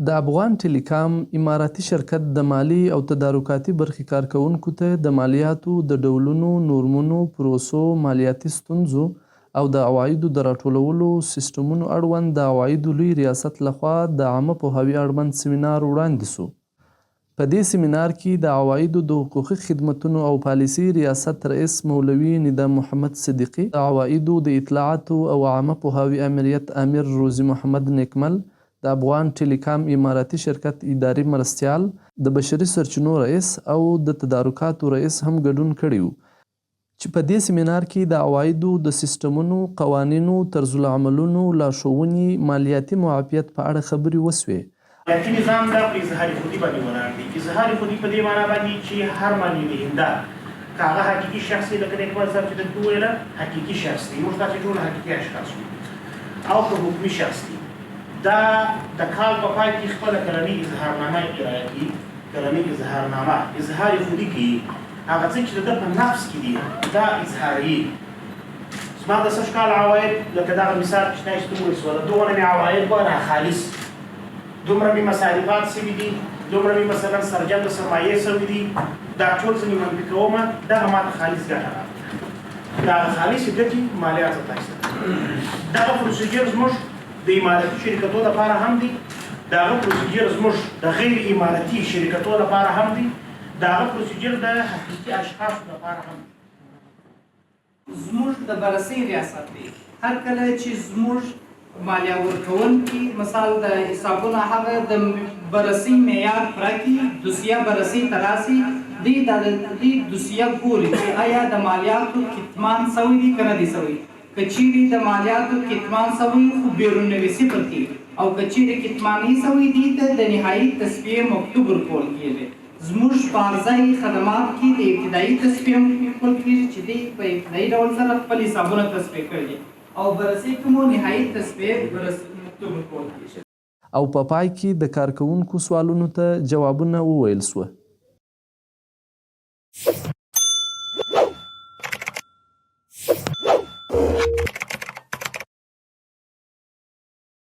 د افغان ټیلیکام اماراتي شرکت د مالي او تدارکاتي برخې کارکوونکو ته د مالیاتو د ډولونو، نورمونو، پروسو، مالیاتي ستونزو او د عوایدو د راټولولو سیسټمونو اړوند د عوایدو لوی ریاست لخوا د عامه پوهاوي اړوند سیمینار وړاندې سو. په دې سیمینار کې د عوایدو د حقوقي خدمتونو او پالیسي ریاست رئیس مولوي ندام محمد صدیقي، د عوایدو د اطلاعاتو او عامه پوهاوي امریت امیر روزي محمد نیکمل، د افغان ټیلیکام اماراتي شرکت اداري مرستیال، د بشري سرچینو رئیس او د تدارکاتو رئیس هم ګډون کړی و چې په دې سیمینار کې د عوایدو د سیسټمونو، قوانینو، طرزالعملونو، لارښوونې، مالیاتي معافیت په اړه خبرې وسوې. مالیاتي نظام دا په اظهار خودي باندې ولاړ دی. اظهار خودي په دې معنا باندې چې هر مالیې دهنده که هغه حقیقي شخص دی، لکه اقبال صاحب چې دلته وویله حقیقي شخص دی، موږ تاسې ټول حقیقي اشخاص یو، او که حکومي شخص دی، دا د کال په پای کې خپله کلنۍ اظهارنامه ارائه کړي. کلنۍ اظهارنامه اظهار خودي کوي، هغه څه چې د ده په نفس کې دي دا اظهاروي. زما د سږ کال عواید لکه دغه مثال چې تاسو ته وویل سوله، دغونه مې عواید به خالص، دومره مې مصارفات سوي دي، دومره مې مثلا سرجم د سرمایې سوي دي، دا ټول زه مې منفي کومه، دغه ماته خالص ګټه راغله. دغه خالصې ګټې مالیات تاسو ته. دغه پروسیجر زموږ د اماراتي شرکتو لپاره هم دی، دغه پروسیجر زموږ د غیر اماراتي شرکتو لپاره هم دی، دغه پروسیجر د حقیقي اشخاصو لپاره هم دی. زموږ د بررسۍ ریاست دی. هر کله چې زموږ مالیه ورکوونکي مثال د حسابونه هغه د بررسۍ معیار پوره کړي، دوسیه بررسۍ ته راسي، دوی د دې دوسیه ګوري چې آیا د مالیاتو کتمان سوی دي که نه دي سوی. که چیرې د مالیاتو کتمان سوی خو بیرون نویسي پر کړي، او که چیرې کتماني سوی دي ته د نهایي تصفیې مکتوب ورکول کېږي. زموږ په عرضه خدمات کې د ابتدایي تصفیې ورکول کېږي چې دوی په ابتدایي ډول سره خپل حسابونه تصفیه کړي دي، او بررسۍ کې مو نهایي تصفیې مکتوب ورکول کېږي. او په پای کې د کارکوونکو سوالونو ته جوابونه وویل سوه.